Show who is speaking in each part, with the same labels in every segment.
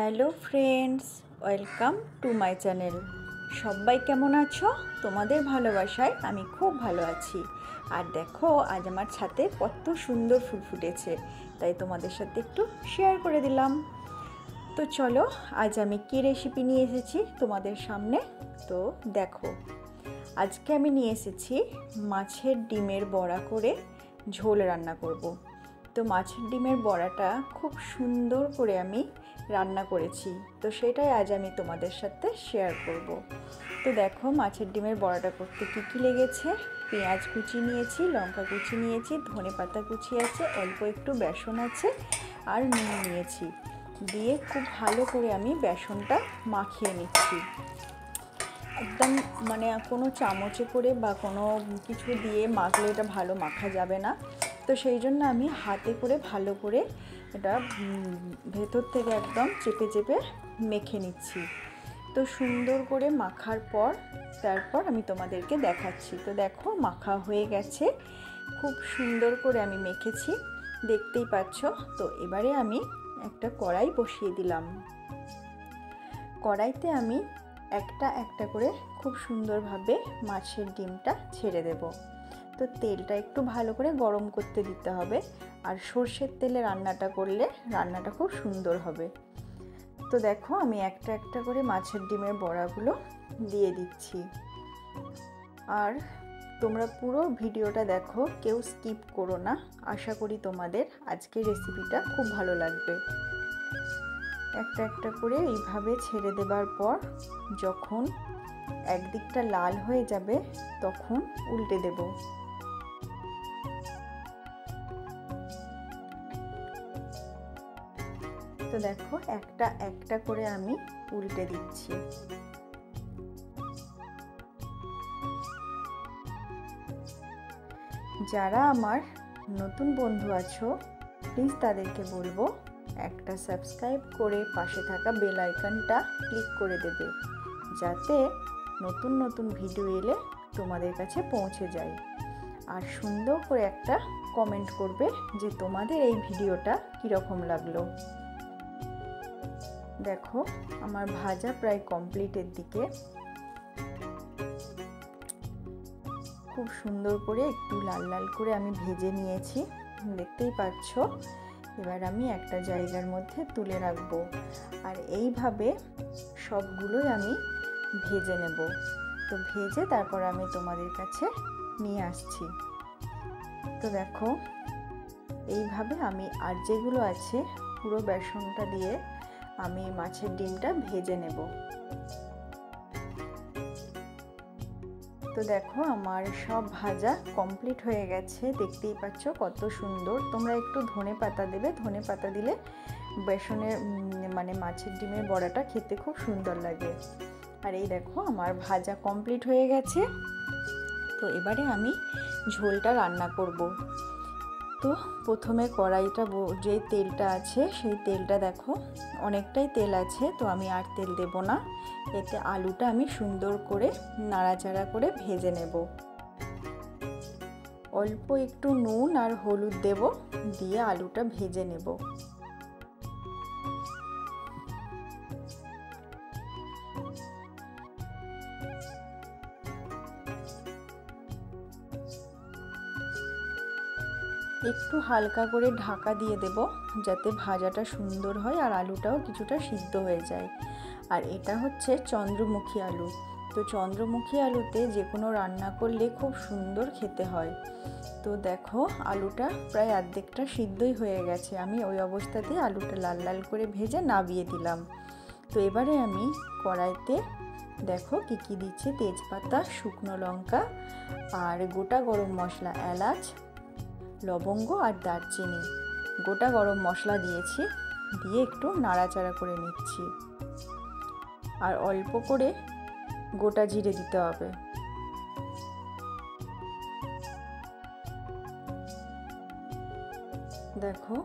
Speaker 1: Hello friends, welcome to my channel. সবাই কেমন আছো? তোমাদের ভালোবাসায় আমি খুব ভালো আছি। আর দেখো, আজ আমার ছাদে কত সুন্দর ফুল ফুটেছে, তাই তোমাদের সাথে একটু শেয়ার করে দিলাম। তো চলো, আজ আমি কী রেসিপি নিয়ে এসেছি তোমাদের সামনে। তো দেখো, আজকে আমি নিয়ে এসেছি মাছের ডিমের বড়া করে ঝোল রান্না করব। তো মাছের ডিমের বড়াটা খুব সুন্দর করে আমি রান্না করেছি, তো সেটাই আজ আমি তোমাদের সাথে শেয়ার করব। তো দেখো, মাছের ডিমের বড়াটা করতে কী কী লেগেছে। পেঁয়াজ কুচি নিয়েছি, লঙ্কা কুচি নিয়েছি, ধনেপাতা কুচি আছে, অল্প একটু বেসন আছে আর নুন নিয়েছি। দিয়ে খুব ভালো করে আমি বেসনটা মাখিয়ে নিচ্ছি। একদম কোনো চামচে করে বা কোনো কিছু দিয়ে মাখলে এটা ভালো মাখা যাবে না। তো সেই জন্য আমি হাতে করে ভালো করে এটা ভেতর থেকে একদম চেপে চেপে মেখে নিচ্ছি। তো সুন্দর করে মাখার পর তারপর আমি তোমাদেরকে দেখাচ্ছি। তো দেখো, মাখা হয়ে গেছে, খুব সুন্দর করে আমি মেখেছি, দেখতেই পাচ্ছ। তো এবারে আমি একটা কড়াই বসিয়ে দিলাম। কড়াইতে আমি একটা একটা করে খুব সুন্দরভাবে মাছের ডিমটা ছেড়ে দেব। তো তেলটা একটু ভালো করে গরম করতে দিতে হবে, আর সর্ষের তেলে রান্নাটা করলে রান্নাটা খুব সুন্দর হবে। তো দেখো, আমি একটা একটা করে মাছের ডিমের বড়াগুলো দিয়ে দিচ্ছি। আর তোমরা পুরো ভিডিওটা দেখো, কেউ স্কিপ করো না। আশা করি তোমাদের আজকের রেসিপিটা খুব ভালো লাগবে। একটা একটা করে এইভাবে ছেড়ে দেবার পর যখন একদিকটা লাল হয়ে যাবে তখন উল্টে দেব। তো দেখো, একটা একটা করে আমি উল্টে দিচ্ছি। যারা আমার নতুন বন্ধু আছো, প্লিজ তাদেরকে বলবো একটা সাবস্ক্রাইব করে পাশে থাকা বেল আইকনটা ক্লিক করে দেবে, যাতে নতুন নতুন ভিডিও এলে তোমাদের কাছে পৌঁছে যায়। আর সুন্দর করে একটা কমেন্ট করবে যে তোমাদের এই ভিডিওটা কীরকম লাগলো। দেখো, আমার ভাজা প্রায় কমপ্লিটের দিকে। খুব সুন্দর করে একটু লাল লাল করে আমি ভেজে নিয়েছি, দেখতেই পাচ্ছ। এবার আমি একটা জায়গার মধ্যে তুলে রাখবো, আর এইভাবে সবগুলোই আমি ভেজে নেব। তো ভেজে তারপর আমি তোমাদের কাছে নিয়ে আসছি। তো দেখো, এইভাবে আমি আর যেগুলো আছে পুরো বেসনটা দিয়ে আমি মাছের ডিমটা ভেজে নেব। তো দেখো, আমার সব ভাজা কমপ্লিট হয়ে গেছে, দেখতেই পাচ্ছ কত সুন্দর। তোমরা একটু ধনেপাতা দেবে, ধনেপাতা দিলে বেসনের মাছের ডিমের বড়াটা খেতে খুব সুন্দর লাগে। আর এই দেখো, আমার ভাজা কমপ্লিট হয়ে গেছে। তো এবারে আমি ঝোলটা রান্না করব। তো প্রথমে কড়াইটা, যে তেলটা আছে সেই তেলটা দেখো অনেকটাই তেল আছে, তো আমি আর তেল দেব না। এতে আলুটা আমি সুন্দর করে নাড়াচাড়া করে ভেজে নেব। অল্প একটু নুন আর হলুদ দেব, দিয়ে আলুটা ভেজে নেব। একটু হালকা করে ঢাকা দিয়ে দেব, যাতে ভাজাটা সুন্দর হয় আর আলুটাও কিছুটা সিদ্ধ হয়ে যায়। আর এটা হচ্ছে চন্দ্রমুখী আলু। তো চন্দ্রমুখী আলুতে যে কোনো রান্না করলে খুব সুন্দর খেতে হয়। তো দেখো, আলুটা প্রায় অর্ধেকটা সিদ্ধই হয়ে গেছে। আমি ওই অবস্থাতেই আলুটা লাল লাল করে ভেজে নামিয়ে দিলাম। তো এবারে আমি কড়াইতে দেখো কী কী দিচ্ছি। তেজপাতা, শুকনো লঙ্কা আর গোটা গরম মশলা, এলাচ, লবঙ্গ আর দারচিনি, গোটা গরম মশলা দিয়েছি, দিয়ে একটু নাড়াচাড়া করে নিচ্ছি। আর অল্প করে গোটা জিরে দিতে হবে। দেখো,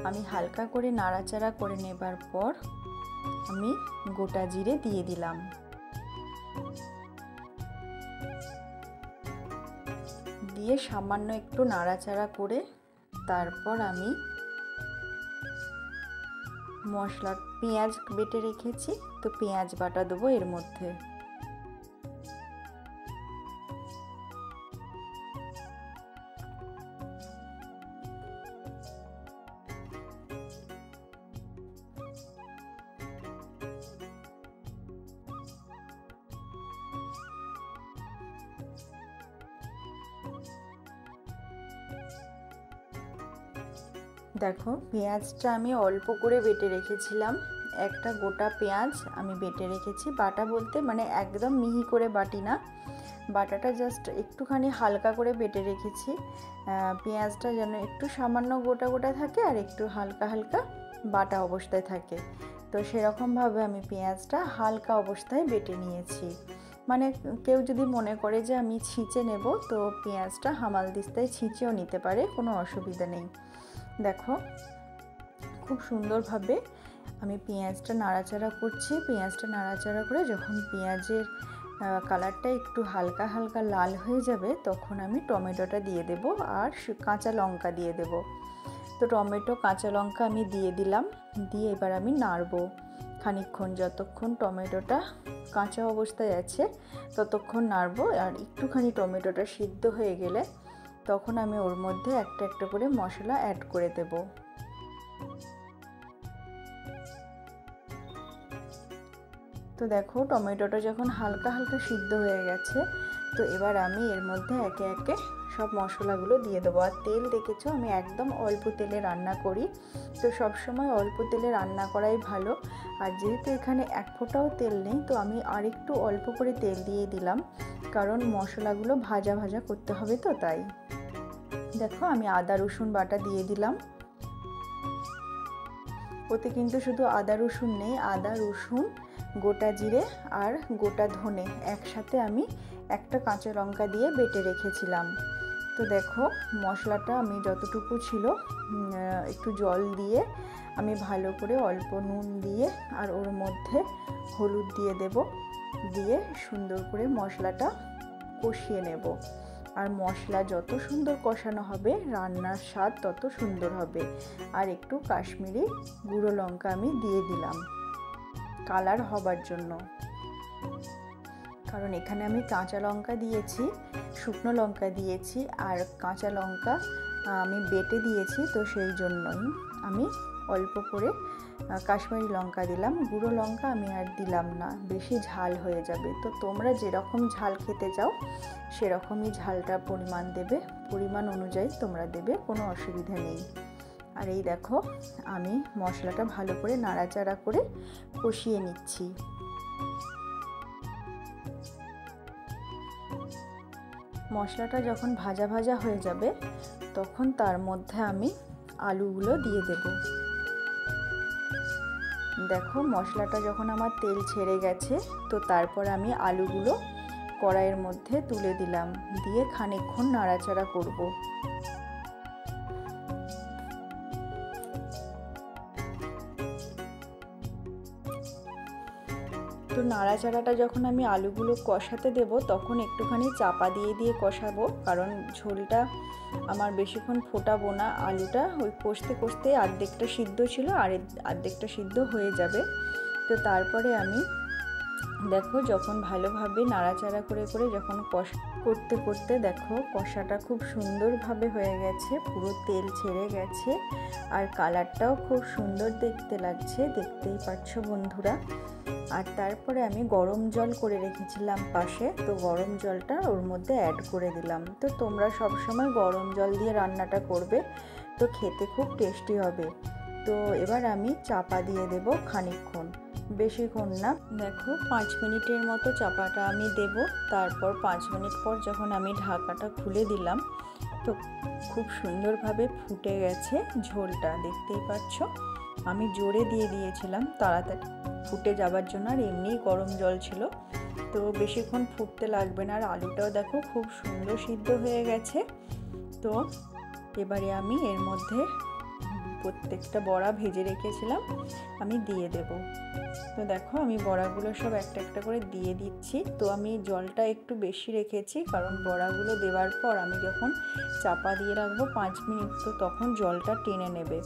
Speaker 1: আমি হালকা করে নাড়াচাড়া করে নেবার পর আমি গোটা জিরে দিয়ে দিলাম। দিয়ে সামান্য একটু নাড়াচাড়া করে তারপর আমি মশলা পেঁয়াজ বেটে রেখেছি, তো পেঁয়াজ বাটা দেবো এর মধ্যে। দেখো পেঁয়াজটা আমি অল্প করে বেটে রেখেছিলাম, একটা গোটা পেঁয়াজ আমি বেটে রেখেছি। বাটা বলতে মানে একদম মিহি করে বাটি না, বাটাটা জাস্ট একটুখানি হালকা করে বেটে রেখেছি। পেঁয়াজটা যেন একটু সামান্য গোটা গোটা থাকে আর একটু হালকা হালকা বাটা অবস্থায় থাকে, তো সেরকমভাবে আমি পেঁয়াজটা হালকা অবস্থায় বেটে নিয়েছি। মানে কেউ যদি মনে করে যে আমি ছিঁচে নেব, তো পেঁয়াজটা হামালদিস্তায় ছিঁচেও নিতে পারে, কোনো অসুবিধা নেই। দেখো খুব সুন্দরভাবে আমি পেঁয়াজটা নাড়াচাড়া করছি। পেঁয়াজটা নাড়াচাড়া করে যখন পেঁয়াজের কালারটা একটু হালকা হালকা লাল হয়ে যাবে, তখন আমি টমেটোটা দিয়ে দেব আর কাঁচা লঙ্কা দিয়ে দেব। তো টমেটো কাঁচা লঙ্কা আমি দিয়ে দিলাম, দিয়ে এবার আমি নাড়বো খানিকক্ষণ, যতক্ষণ টমেটোটা কাঁচা অবস্থায় আছে ততক্ষণ নাড়বো। আর একটুখানি টমেটোটা সিদ্ধ হয়ে গেলে তখন আমি ওর মধ্যে একটা একটা করে মশলা অ্যাড করে দেব। তো দেখো টমেটোটা যখন হালকা হালকা সিদ্ধ হয়ে গেছে, তো এবার আমি এর মধ্যে একে একে সব মশলাগুলো দিয়ে দেবো। আর তেল দেখেছো আমি একদম অল্প তেলে রান্না করি, তো সব সময় অল্প তেলে রান্না করাই ভালো। আর যেহেতু এখানে এক ফোঁটাও তেল নেই, তো আমি আরেকটু অল্প করে তেল দিয়ে দিলাম, কারণ মশলাগুলো ভাজা ভাজা করতে হবে, তো তাই। দেখো আমি আদা রসুন বাটা দিয়ে দিলাম। ওতে কিন্তু শুধু আদা রসুন নেই, আদা রসুন, গোটা জিরে আর গোটা ধনে একসাথে আমি একটা কাঁচা লঙ্কা দিয়ে বেটে রেখেছিলাম। তো দেখো মশলাটা আমি যতটুকু ছিল একটু জল দিয়ে আমি ভালো করে অল্প নুন দিয়ে আর ওর মধ্যে হলুদ দিয়ে দেব, দিয়ে সুন্দর করে মশলাটা কষিয়ে নেব। আর মশলা যত সুন্দর কষানো হবে রান্নার স্বাদ তত সুন্দর হবে। আর একটু কাশ্মীরি গুঁড়ো লঙ্কা আমি দিয়ে দিলাম কালার হবার জন্য, কারণ এখানে আমি কাঁচা লঙ্কা দিয়েছি, শুকনো লঙ্কা দিয়েছি আর কাঁচা লঙ্কা আমি বেটে দিয়েছি, তো সেই জন্যই আমি অল্প করে কাশ্মীরি লঙ্কা দিলাম। গুঁড়ো লঙ্কা আমি আর দিলাম না, বেশি ঝাল হয়ে যাবে। তো তোমরা যেরকম ঝাল খেতে চাও সেরকমই ঝালটা পরিমাণ দেবে, পরিমাণ অনুযায়ী তোমরা দেবে, কোনো অসুবিধা নেই। আর এই দেখো আমি মশলাটা ভালো করে নাড়াচাড়া করে কষিয়ে নিচ্ছি। মশলাটা যখন ভাজা ভাজা হয়ে যাবে তখন তার মধ্যে আমি আলুগুলো দিয়ে দেব। দেখো মশলাটা যখন আমার তেল ছেড়ে গেছে, তো তারপর আমি আলুগুলো কড়াইয়ের মধ্যে তুলে দিলাম, দিয়ে খানিকক্ষণ নাড়াচাড়া করব। তো নাড়াচাড়াটা যখন আমি আলুগুলো কষাতে দেব, তখন একটুখানি চাপা দিয়ে দিয়ে কষাবো, কারণ ঝোলটা আমার বেশিক্ষণ ফোটাবো না। আলুটা ওই কষতে কষতে অর্ধেকটা সিদ্ধ ছিল আর অর্ধেকটা সিদ্ধ হয়ে যাবে। তো তারপরে আমি দেখো যখন ভালোভাবে নাড়াচাড়া করে করে যখন করতে করতে দেখো কষাটা খুব সুন্দরভাবে হয়ে গেছে, পুরো তেল ছেড়ে গেছে আর কালারটাও খুব সুন্দর দেখতে লাগছে, দেখতেই পাচ্ছ বন্ধুরা। আর তারপরে আমি গরম জল করে রেখেছিলাম পাশে, তো গরম জলটা ওর মধ্যে অ্যাড করে দিলাম। তো তোমরা সব সময় গরম জল দিয়ে রান্নাটা করবে, তো খেতে খুব টেস্টি হবে। তো এবার আমি চাপা দিয়ে দেব খানিকক্ষণ, বেশিক্ষণ না। দেখো 5 মিনিটের মতো চাপাটা আমি দেব। তারপর 5 মিনিট পর যখন আমি ঢাকাটা খুলে দিলাম, তো খুব সুন্দরভাবে ফুটে গেছে ঝোলটা, দেখতেই পাচ্ছ। আমি জোরে দিয়ে দিয়েছিলাম তাড়াতাড়ি ফুটে যাবার জন্য, আর এমনি গরম জল ছিল, তো বেশিক্ষণ ফুটতে লাগবে না। আর আলুটাও দেখো খুব সুন্দর সিদ্ধ হয়ে গেছে। তো এবারে আমি এর মধ্যে প্রত্যেকটা বড়া ভেজে রেখেছিলাম আমি দিয়ে দেব। তো দেখো আমি বড়াগুলো সব একটা একটা করে দিয়ে দিচ্ছি। তো আমি জলটা একটু বেশি রেখেছি, কারণ বড়াগুলো দেওয়ার পর আমি যখন চাপা দিয়ে রাখবো 5 মিনিট, তো তখন জলটা টেনে নেবে।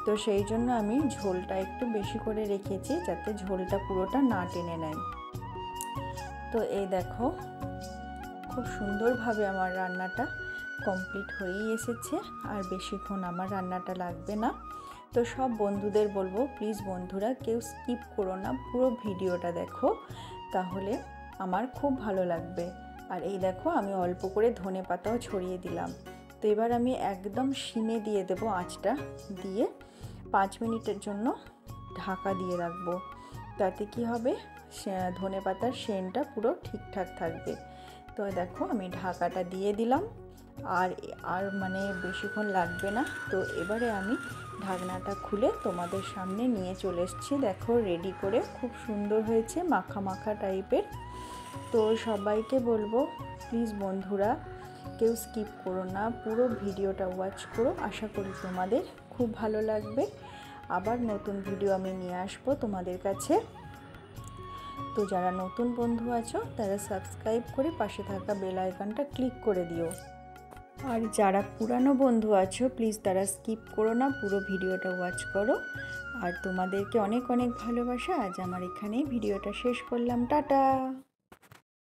Speaker 1: তো সেই জন্য আমি ঝোলটা একটু বেশি করে রেখেছি, যাতে ঝোলটা পুরোটা না টেনে নেয়। তো এই দেখো খুব সুন্দরভাবে আমার রান্নাটা কমপ্লিট হয়েই এসেছে, আর বেশিক্ষণ আমার রান্নাটা লাগবে না। তো সব বন্ধুদের বলবো, প্লিজ বন্ধুরা কেউ স্কিপ করো না, পুরো ভিডিওটা দেখো, তাহলে আমার খুব ভালো লাগবে। আর এই দেখো আমি অল্প করে ধনেপাতাও ছড়িয়ে দিলাম। তো এবার আমি একদম সিমে দিয়ে দেবো আঁচটা, দিয়ে 5 মিনিটের জন্য ঢাকা দিয়ে রাখবো। তাতে কি হবে, ধনেপাতার সেন্টটা পুরো ঠিকঠাক থাকবে। তো দেখো আমি ঢাকাটা দিয়ে দিলাম, আর মানে বেশিক্ষণ লাগবে না। তো এবারে আমি ঢাকনাটা খুলে তোমাদের সামনে নিয়ে চলে এসেছি। দেখো রেডি করে, খুব সুন্দর হয়েছে, মাখা মাখা টাইপের। তো সবাইকে বলবো প্লিজ বন্ধুরা কেউ স্কিপ করো না, পুরো ভিডিওটা ওয়াচ করো, আশা করি তোমাদের খুব ভালো লাগবে। আবার নতুন ভিডিও আমি নিয়ে আসবো তোমাদের কাছে। তো যারা নতুন বন্ধু আছো তারা সাবস্ক্রাইব করে পাশে থাকা বেল আইকনটা ক্লিক করে দিও। আর যারা পুরানো বন্ধু আছো প্লিজ তারা স্কিপ করো না, পুরো ভিডিওটা ওয়াচ করো। আর তোমাদেরকে অনেক অনেক ভালোবাসা। আজ আমার এখানেই ভিডিওটা শেষ করলাম, টাটা।